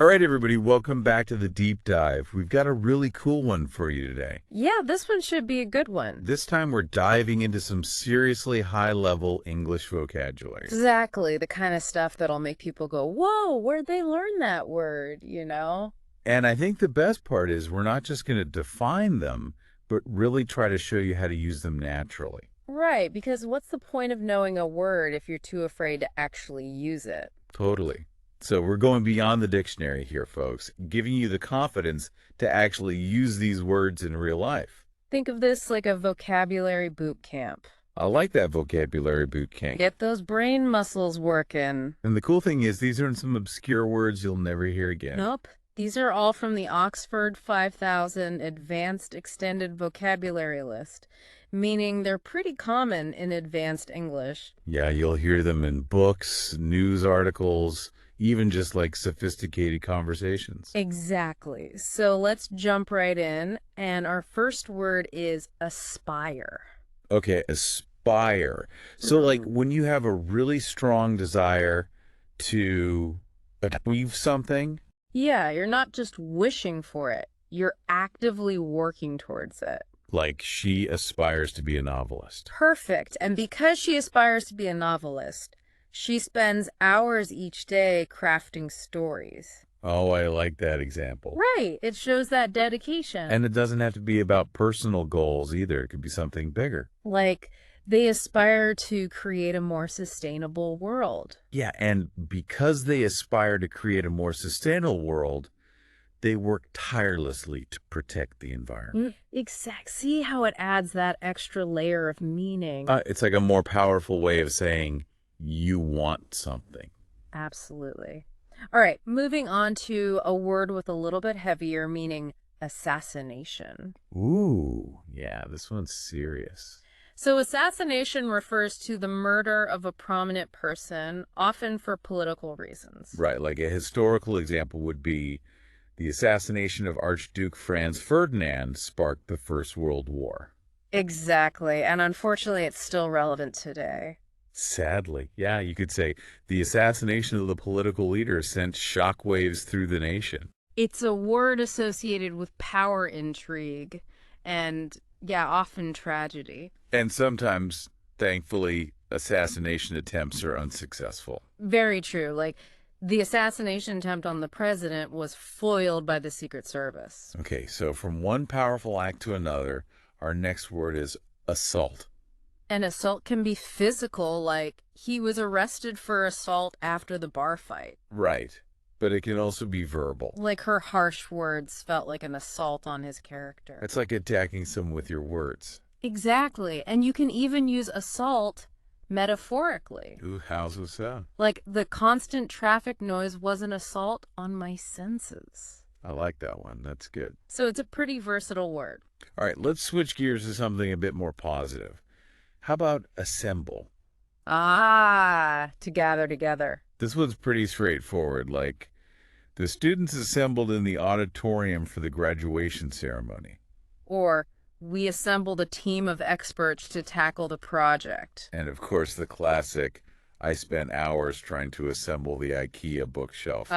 All right, everybody, welcome back to the deep dive. We've got a really cool one for you today. Yeah, this one should be a good one. This time we're diving into some seriously high-level English vocabulary. Exactly, the kind of stuff that'll make people go, whoa, where'd they learn that word, you know? And I think the best part is we're not just going to define them, but really try to show you how to use them naturally. Right, because what's the point of knowing a word if you're too afraid to actually use it? Totally. So we're going beyond the dictionary here, folks, giving you the confidence to actually use these words in real life. Think of this like a vocabulary boot camp. I like that vocabulary boot camp. Get those brain muscles working. And the cool thing is these aren't some obscure words you'll never hear again. Nope. These are all from the Oxford 5000 Advanced Extended Vocabulary List, meaning they're pretty common in advanced English. Yeah, you'll hear them in books, news articles, even just like sophisticated conversations. Exactly. So let's jump right in. And our first word is aspire. Okay, aspire. So like when you have a really strong desire to achieve something. Yeah, you're not just wishing for it. You're actively working towards it. Like she aspires to be a novelist. Perfect. And because she aspires to be a novelist, she spends hours each day crafting stories. Oh, I like that example. Right. It shows that dedication. And it doesn't have to be about personal goals either. It could be something bigger. Like they aspire to create a more sustainable world. Yeah, and because they aspire to create a more sustainable world, they work tirelessly to protect the environment. Exactly. See how it adds that extra layer of meaning? It's like a more powerful way of saying you want something. Absolutely. All right, moving on to a word with a little bit heavier meaning, assassination. Ooh, yeah, this one's serious. So assassination refers to the murder of a prominent person, often for political reasons. Right, like a historical example would be the assassination of Archduke Franz Ferdinand sparked the First World War. Exactly, and unfortunately it's still relevant today. Sadly, yeah, you could say the assassination of the political leader sent shockwaves through the nation. It's a word associated with power intrigue and, yeah, often tragedy. And sometimes, thankfully, assassination attempts are unsuccessful. Very true. Like, the assassination attempt on the president was foiled by the Secret Service. Okay, so from one powerful act to another, our next word is assault. An assault can be physical, like he was arrested for assault after the bar fight. Right, but it can also be verbal. Like her harsh words felt like an assault on his character. It's like attacking someone with your words. Exactly, and you can even use assault metaphorically. Ooh, how's this sound? Like the constant traffic noise was an assault on my senses. I like that one. That's good. So it's a pretty versatile word. All right, let's switch gears to something a bit more positive. How about assemble? To gather together. This one's pretty straightforward, like the students assembled in the auditorium for the graduation ceremony. Or we assembled a team of experts to tackle the project. And of course the classic, I spent hours trying to assemble the IKEA bookshelf.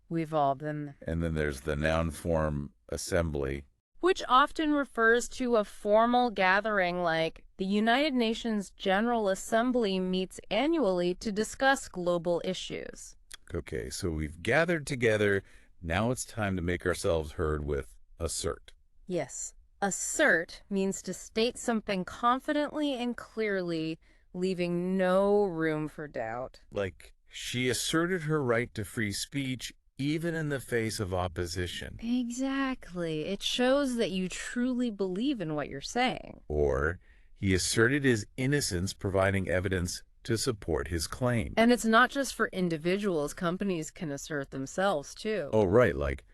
We've all been there. And then there's the noun form assembly, which often refers to a formal gathering like the United Nations General Assembly meets annually to discuss global issues. Okay, so we've gathered together. Now it's time to make ourselves heard with assert. Yes. Assert means to state something confidently and clearly, leaving no room for doubt. Like, she asserted her right to free speech even in the face of opposition. Exactly. It shows that you truly believe in what you're saying. Or, he asserted his innocence, providing evidence to support his claim. And it's not just for individuals. Companies can assert themselves, too. Oh, right. Like,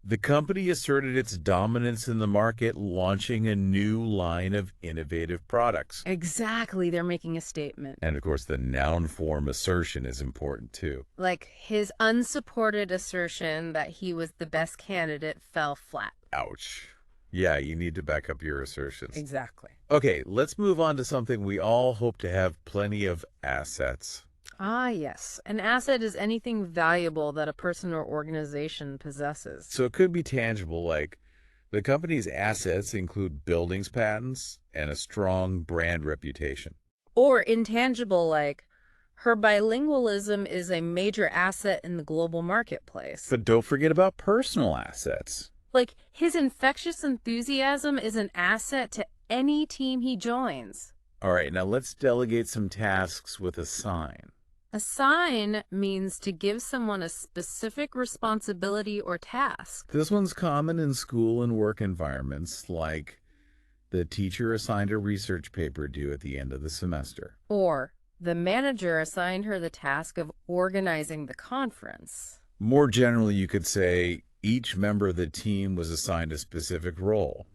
the company asserted its dominance in the market, launching a new line of innovative products. Exactly. They're making a statement. And, of course, the noun form assertion is important, too. Like, his unsupported assertion that he was the best candidate fell flat. Ouch. Yeah, you need to back up your assertions. Exactly. Okay, let's move on to something we all hope to have plenty of assets. Ah, yes. An asset is anything valuable that a person or organization possesses. So it could be tangible, like the company's assets include buildings patents and a strong brand reputation. Or intangible, like her bilingualism is a major asset in the global marketplace. But don't forget about personal assets. Like his infectious enthusiasm is an asset to any team he joins. All right, now let's delegate some tasks with assign. Assign means to give someone a specific responsibility or task. This one's common in school and work environments, like the teacher assigned a research paper due at the end of the semester. Or the manager assigned her the task of organizing the conference. More generally, you could say each member of the team was assigned a specific role.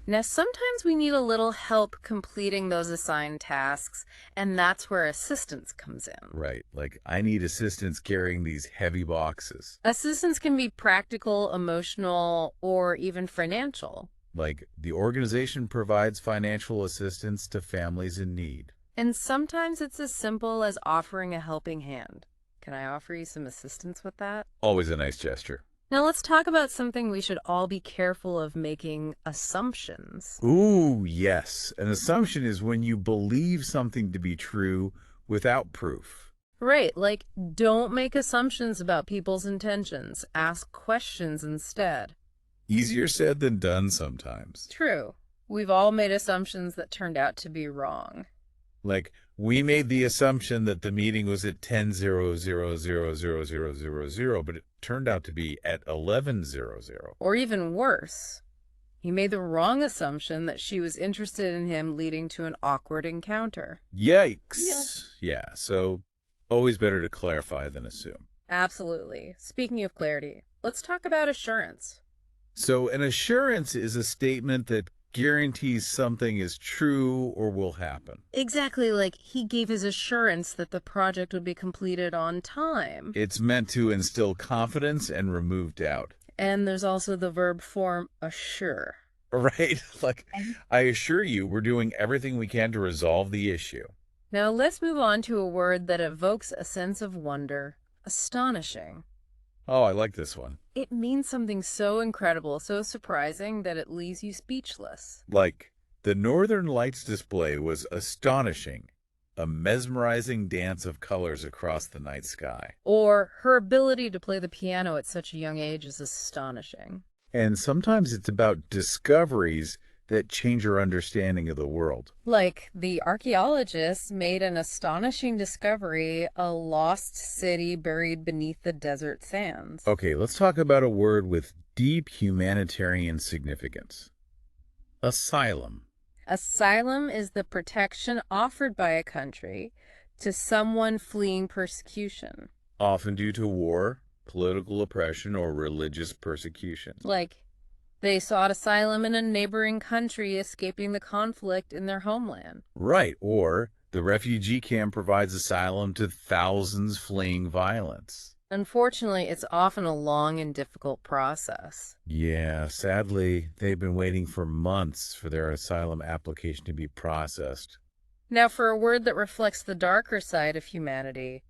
Now, sometimes we need a little help completing those assigned tasks, and that's where assistance comes in. Right, like I need assistance carrying these heavy boxes. Assistance can be practical, emotional, or even financial. Like the organization provides financial assistance to families in need. And sometimes it's as simple as offering a helping hand. Can I offer you some assistance with that? Always a nice gesture. Now let's talk about something we should all be careful of making: assumptions. Ooh, yes. An assumption is when you believe something to be true without proof. Right, like don't make assumptions about people's intentions. Ask questions instead. Easier said than done sometimes. True. We've all made assumptions that turned out to be wrong. Like, we made the assumption that the meeting was at 10:00:00:00:00, but it turned out to be at 11:00. Or even worse, he made the wrong assumption that she was interested in him, leading to an awkward encounter. Yikes. Yeah, so always better to clarify than assume. Absolutely. Speaking of clarity, let's talk about assurance. So an assurance is a statement that guarantees something is true or will happen. Exactly, like he gave his assurance that the project would be completed on time. It's meant to instill confidence and remove doubt. And there's also the verb form assure. Right? Like, I assure you, we're doing everything we can to resolve the issue. Now let's move on to a word that evokes a sense of wonder: astonishing. Oh, I like this one. It means something so incredible, so surprising that it leaves you speechless. Like, the Northern Lights display was astonishing, a mesmerizing dance of colors across the night sky. Or her ability to play the piano at such a young age is astonishing. And sometimes it's about discoveries that change our understanding of the world. Like the archaeologists made an astonishing discovery: a lost city buried beneath the desert sands. Okay, let's talk about a word with deep humanitarian significance. Asylum. Asylum is the protection offered by a country to someone fleeing persecution. Often due to war, political oppression, or religious persecution. Like, they sought asylum in a neighboring country, escaping the conflict in their homeland. Right, or the refugee camp provides asylum to thousands fleeing violence. Unfortunately, it's often a long and difficult process. Yeah, sadly, they've been waiting for months for their asylum application to be processed. Now, for a word that reflects the darker side of humanity: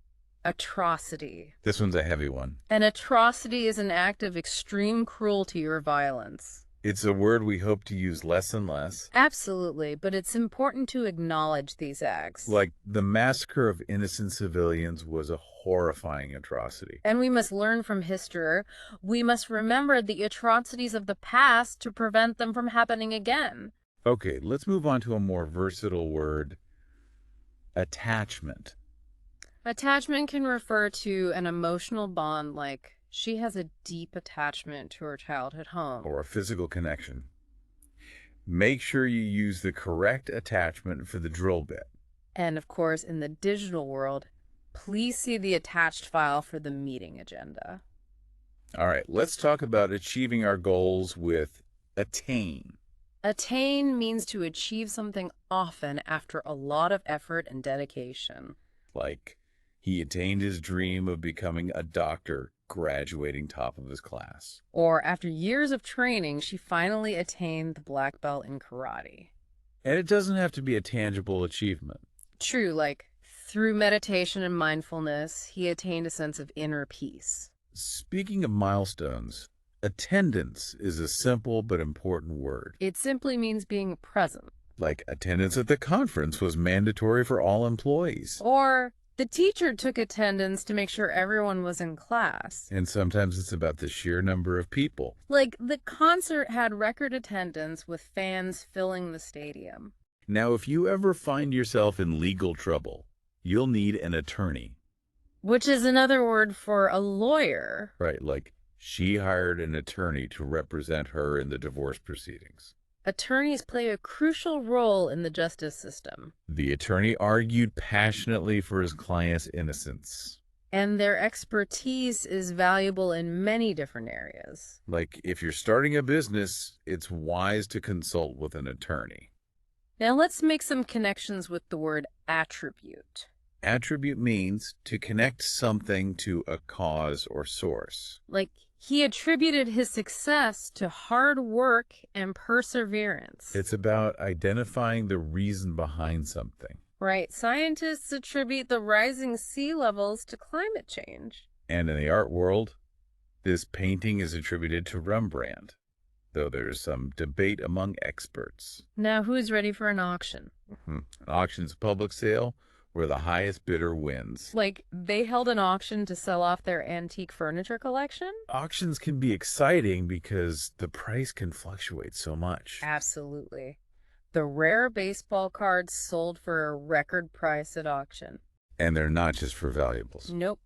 atrocity. This one's a heavy one. An atrocity is an act of extreme cruelty or violence. It's a word we hope to use less and less. Absolutely, but it's important to acknowledge these acts. Like, the massacre of innocent civilians was a horrifying atrocity. And we must learn from history. We must remember the atrocities of the past to prevent them from happening again. Okay, let's move on to a more versatile word: attachment. Attachment can refer to an emotional bond, like she has a deep attachment to her childhood home. Or a physical connection. Make sure you use the correct attachment for the drill bit. And of course, in the digital world, please see the attached file for the meeting agenda. All right, let's talk about achieving our goals with attain. Attain means to achieve something often after a lot of effort and dedication. Like, he attained his dream of becoming a doctor, graduating top of his class. Or after years of training, she finally attained the black belt in karate. And it doesn't have to be a tangible achievement. True, like Through meditation and mindfulness, he attained a sense of inner peace. Speaking of milestones, attendance is a simple but important word. It simply means being present. Like attendance at the conference was mandatory for all employees. Or the teacher took attendance to make sure everyone was in class. And sometimes it's about the sheer number of people. Like the concert had record attendance with fans filling the stadium. Now, if you ever find yourself in legal trouble, you'll need an attorney. Which is another word for a lawyer. Right, like she hired an attorney to represent her in the divorce proceedings. Attorneys play a crucial role in the justice system. The attorney argued passionately for his client's innocence. And their expertise is valuable in many different areas. Like if you're starting a business, it's wise to consult with an attorney. Now let's make some connections with the word attribute. Attribute means to connect something to a cause or source. Like he attributed his success to hard work and perseverance. It's about identifying the reason behind something. Right. Scientists attribute the rising sea levels to climate change. And in the art world, this painting is attributed to Rembrandt, though there's some debate among experts. Now, who's ready for an auction? An auction's a public sale where the highest bidder wins. Like, they held an auction to sell off their antique furniture collection? Auctions can be exciting because the price can fluctuate so much. Absolutely. The rare baseball cards sold for a record price at auction. And they're not just for valuables. Nope.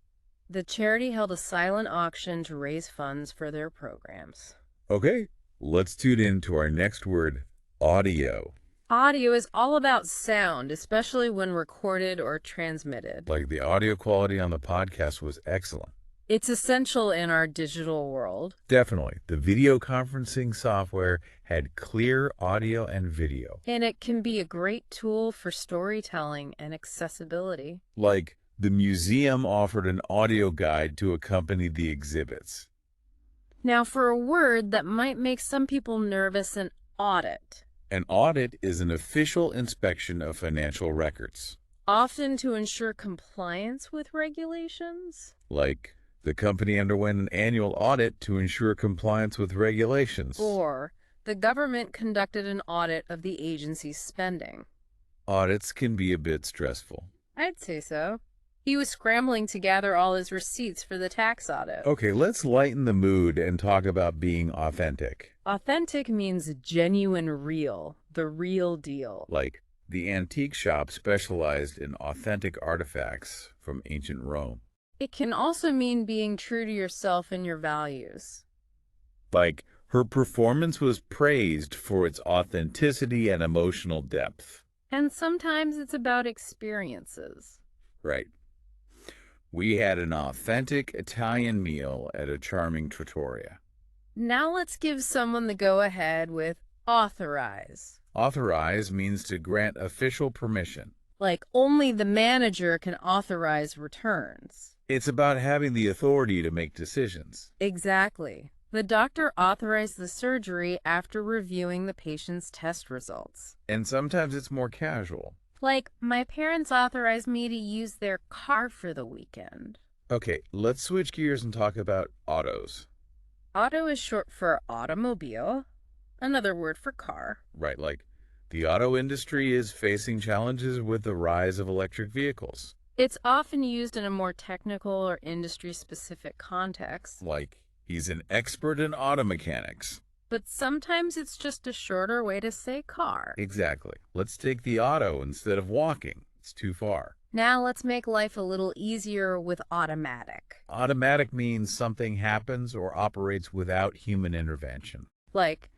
The charity held a silent auction to raise funds for their programs. Okay, let's tune in to our next word, audio. Audio is all about sound, especially when recorded or transmitted. Like the audio quality on the podcast was excellent. It's essential in our digital world. Definitely. The video conferencing software had clear audio and video. And it can be a great tool for storytelling and accessibility. Like the museum offered an audio guide to accompany the exhibits. Now for a word that might make some people nervous, an audit. An audit is an official inspection of financial records. Often to ensure compliance with regulations. Like the company underwent an annual audit to ensure compliance with regulations. Or the government conducted an audit of the agency's spending. Audits can be a bit stressful. I'd say so. He was scrambling to gather all his receipts for the tax audit. Okay, let's lighten the mood and talk about being authentic. Authentic means genuine, real, the real deal. Like the antique shop specialized in authentic artifacts from ancient Rome. It can also mean being true to yourself and your values. Like her performance was praised for its authenticity and emotional depth. And sometimes it's about experiences. Right. We had an authentic Italian meal at a charming trattoria. Now let's give someone the go-ahead with authorize. Authorize means to grant official permission. Like only the manager can authorize returns. It's about having the authority to make decisions. Exactly. The doctor authorized the surgery after reviewing the patient's test results. And sometimes it's more casual. Like, my parents authorized me to use their car for the weekend. Okay, let's switch gears and talk about autos. Auto is short for automobile, another word for car. Right, like the auto industry is facing challenges with the rise of electric vehicles. It's often used in a more technical or industry-specific context. Like, he's an expert in auto mechanics. But sometimes it's just a shorter way to say car. Exactly. Let's take the auto instead of walking. It's too far. Now let's make life a little easier with automatic. Automatic means something happens or operates without human intervention. Like,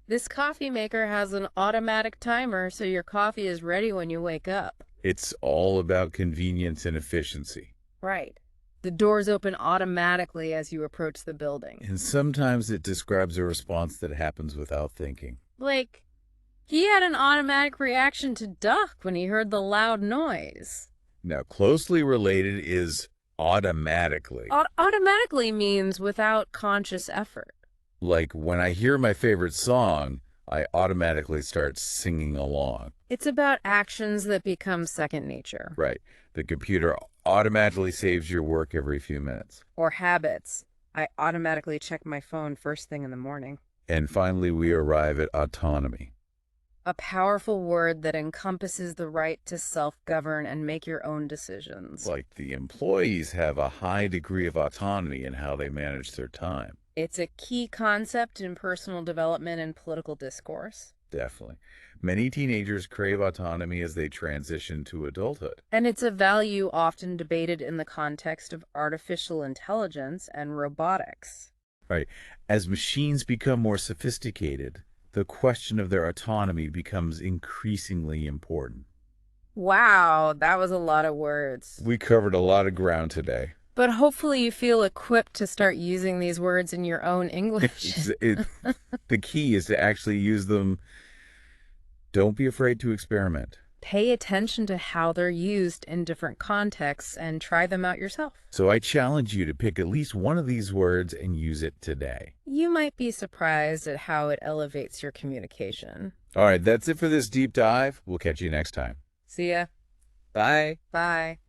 this coffee maker has an automatic timer so your coffee is ready when you wake up. It's all about convenience and efficiency. Right. The doors open automatically as you approach the building. And sometimes it describes a response that happens without thinking. Like, he had an automatic reaction to duck when he heard the loud noise. Now, closely related is automatically. Automatically means without conscious effort. Like when I hear my favorite song, I automatically start singing along. It's about actions that become second nature. Right. The computer automatically saves your work every few minutes. Or habits. I automatically check my phone first thing in the morning. And finally, we arrive at autonomy. A powerful word that encompasses the right to self-govern and make your own decisions. Like the employees have a high degree of autonomy in how they manage their time. It's a key concept in personal development and political discourse. Definitely. Many teenagers crave autonomy as they transition to adulthood. And it's a value often debated in the context of artificial intelligence and robotics. Right. As machines become more sophisticated, the question of their autonomy becomes increasingly important. Wow, that was a lot of words. We covered a lot of ground today. But hopefully you feel equipped to start using these words in your own English. The key is to actually use them. Don't be afraid to experiment. Pay attention to how they're used in different contexts and try them out yourself. So I challenge you to pick at least one of these words and use it today. You might be surprised at how it elevates your communication. All right, that's it for this deep dive. We'll catch you next time. See ya. Bye. Bye.